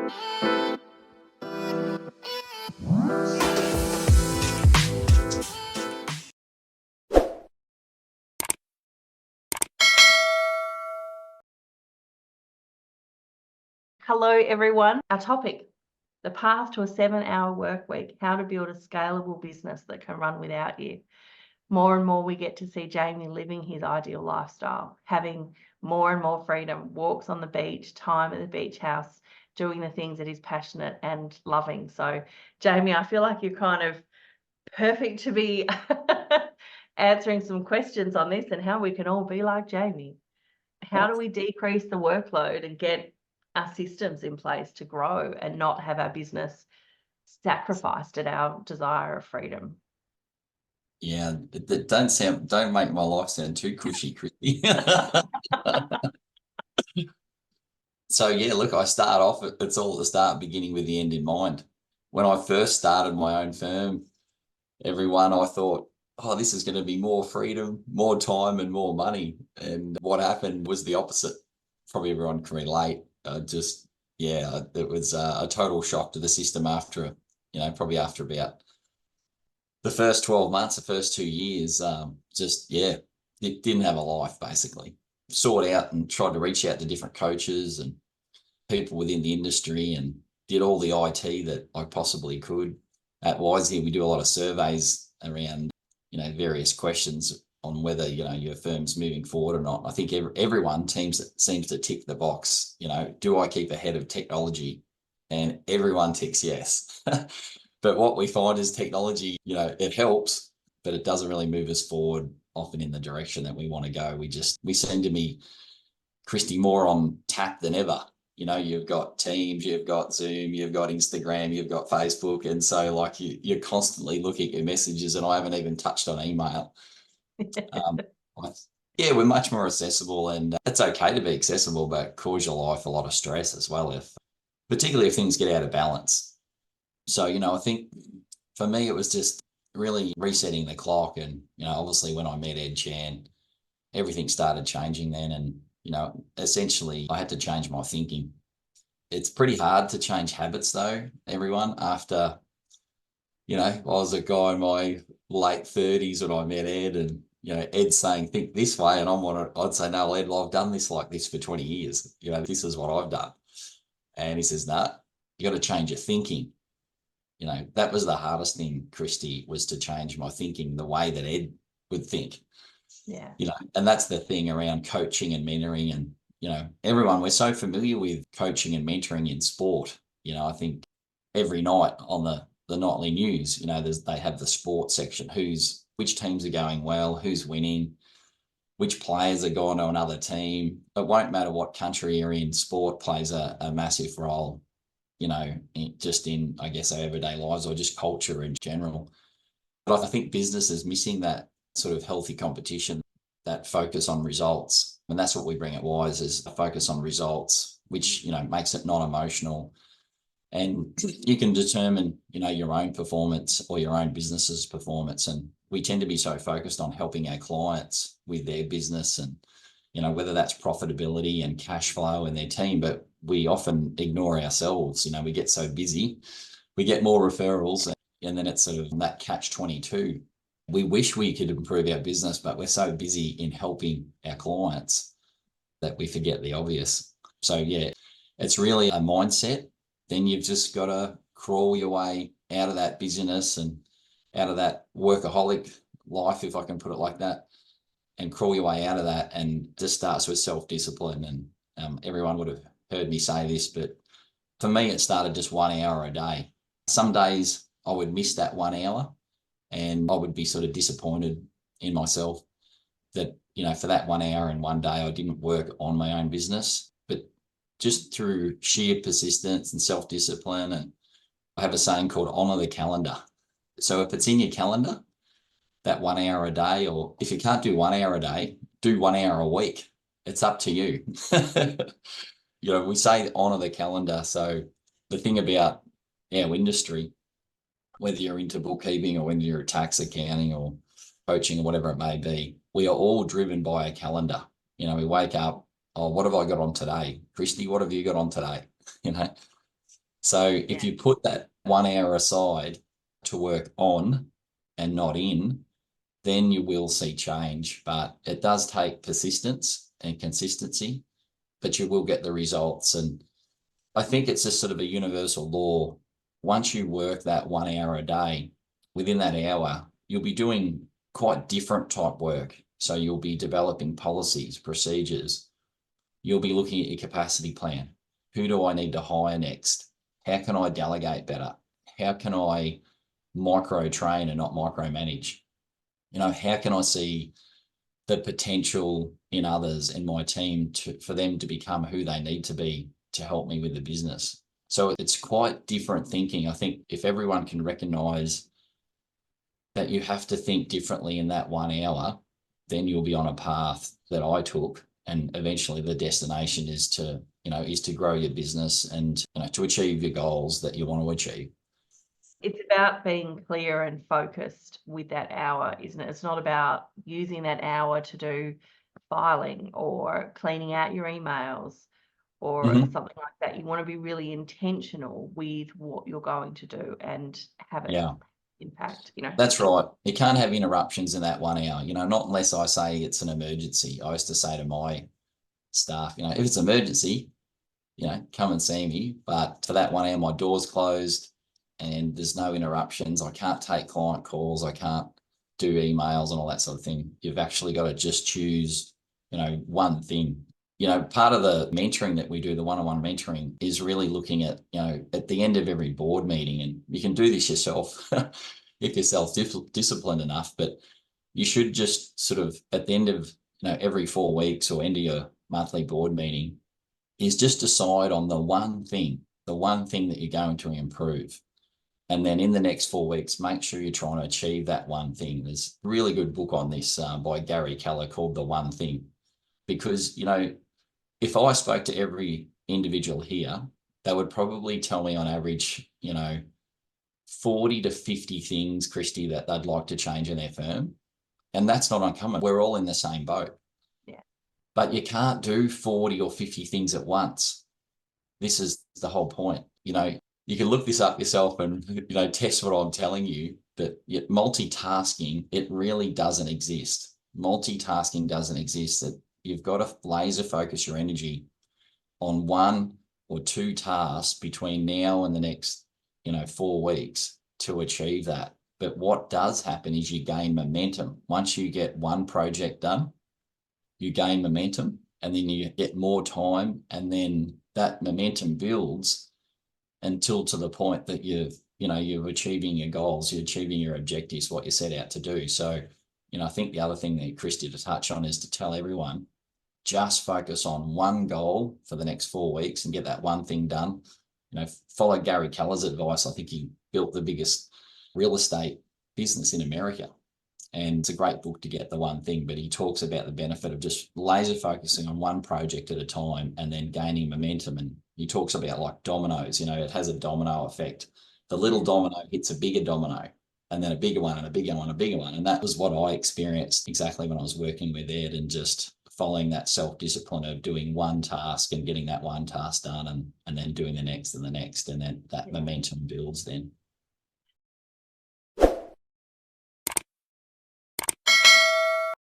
Hello, everyone. Our topic, the path to a 7-hour work week, how to build a scalable business that can run without you. More and more we get to see Jamie living his ideal lifestyle, having more and more freedom, walks on the beach, time at the beach house, doing the things that he's passionate and loving. So, Jamie, I feel like you're kind of perfect to be answering some questions on this and how we can all be like Jamie. How do we decrease the workload and get our systems in place to grow and not have our business sacrificed at our desire of freedom? Yeah, don't make my life sound too cushy, Kristy. So yeah, look, I start off, it's all at the start, beginning with the end in mind. When I first started my own firm, I thought, oh, this is going to be more freedom, more time and more money. And what happened was the opposite. Probably everyone can relate. It was a total shock to the system after, probably after about the first 12 months, the first 2 years, it didn't have a life basically. Sought out and tried to reach out to different coaches and people within the industry and did all the IT that I possibly could. At Wize here, we do a lot of surveys around, various questions on whether, your firm's moving forward or not. I think everyone seems to tick the box, do I keep ahead of technology? And everyone ticks yes. But what we find is technology, it helps, but it doesn't really move us forward often in the direction that we want to go. We seem to be, Kristy, more on tap than ever. You've got Teams, you've got Zoom, you've got Instagram, you've got Facebook. And so like you're constantly looking at your messages, and I haven't even touched on email. Yeah, we're much more accessible, and it's okay to be accessible, but cause your life a lot of stress as well, particularly if things get out of balance. So, I think for me, it was just really resetting the clock. And, obviously when I met Ed Chan, everything started changing then. And, essentially I had to change my thinking. It's pretty hard to change habits though, everyone, after, I was a guy in my late 30s when I met Ed, and, Ed's saying, think this way. And I'd say, no, Ed, I've done this like this for 20 years. This is what I've done. And he says, no, you got to change your thinking. That was the hardest thing, Kristy, was to change my thinking the way that Ed would think. Yeah. And that's the thing around coaching and mentoring. And, everyone, we're so familiar with coaching and mentoring in sport. I think every night on the nightly news, they have the sports section, which teams are going well, who's winning, which players are going to another team. It won't matter what country you're in, sport plays a massive role, just in, I guess, our everyday lives, or just culture in general. But I think business is missing that sort of healthy competition, that focus on results. And that's what we bring at Wize, is a focus on results, which, makes it non-emotional. And you can determine, your own performance or your own business's performance. And we tend to be so focused on helping our clients with their business and, whether that's profitability and cash flow in their team, but we often ignore ourselves. We get so busy, we get more referrals, and then it's sort of that catch-22. We wish we could improve our business, but we're so busy in helping our clients that we forget the obvious. So yeah, it's really a mindset. Then you've just got to crawl your way out of that busyness and out of that workaholic life, if I can put it like that, and crawl your way out of that. And just starts with self-discipline. And everyone would have heard me say this, but for me, it started just 1 hour a day. Some days I would miss that 1 hour, and I would be sort of disappointed in myself that, for that 1 hour in one day, I didn't work on my own business. But just through sheer persistence and self-discipline, and I have a saying called honor the calendar. So if it's in your calendar, that 1 hour a day, or if you can't do 1 hour a day, do 1 hour a week. It's up to you. We say honor the calendar. So the thing about our industry, whether you're into bookkeeping or whether you're tax, accounting or coaching or whatever it may be, we are all driven by a calendar. We wake up, oh, what have I got on today? Kristy, what have you got on today? So Yeah. if you put that 1 hour aside to work on and not in, then you will see change. But it does take persistence and consistency, but you will get the results. And I think it's just sort of a universal law. Once you work that 1 hour a day, within that hour, you'll be doing quite different type work. So you'll be developing policies, procedures. You'll be looking at your capacity plan. Who do I need to hire next? How can I delegate better? How can I micro train and not micromanage? How can I see the potential in others in my team for them to become who they need to be to help me with the business? So it's quite different thinking. I think if everyone can recognize that you have to think differently in that 1 hour, then you'll be on a path that I took. And eventually the destination is to grow your business and to achieve your goals that you want to achieve. It's about being clear and focused with that hour, isn't it? It's not about using that hour to do filing or cleaning out your emails or something like that. You want to be really intentional with what you're going to do and have it impact, That's right. You can't have interruptions in that 1 hour, not unless I say it's an emergency. I used to say to my staff, if it's an emergency, come and see me. But for that 1 hour, my door's closed and there's no interruptions. I can't take client calls. I can't do emails and all that sort of thing. You've actually got to just choose, one thing. Part of the mentoring that we do, the one-on-one mentoring, is really looking at, at the end of every board meeting, and you can do this yourself if you're self-disciplined enough, but you should just sort of at the end of, every 4 weeks or end of your monthly board meeting is just decide on the one thing that you're going to improve. And then in the next 4 weeks, make sure you're trying to achieve that one thing. There's a really good book on this by Gary Keller called The One Thing. Because, if I spoke to every individual here, they would probably tell me on average, 40 to 50 things, Kristy, that they'd like to change in their firm. And that's not uncommon. We're all in the same boat. Yeah. But you can't do 40 or 50 things at once. This is the whole point. You can look this up yourself and, test what I'm telling you, but multitasking, it really doesn't exist. Multitasking doesn't exist. That you've got to laser focus your energy on 1 or 2 tasks between now and the next, 4 weeks to achieve that. But what does happen is you gain momentum. Once you get one project done, you gain momentum and then you get more time, and then that momentum builds until to the point that you're achieving your goals, you're achieving your objectives, what you set out to do. So, I think the other thing that Kristy to touch on is to tell everyone, just focus on one goal for the next 4 weeks and get that one thing done. Follow Gary Keller's advice. I think he built the biggest real estate business in America. And it's a great book to get the one thing, but he talks about the benefit of just laser focusing on one project at a time and then gaining momentum. And he talks about like dominoes, it has a domino effect. The little domino hits a bigger domino, and then a bigger one and a bigger one, a bigger one. And that was what I experienced exactly when I was working with Ed, and just following that self-discipline of doing one task and getting that one task done, and then doing the next and the next, and then that momentum builds then.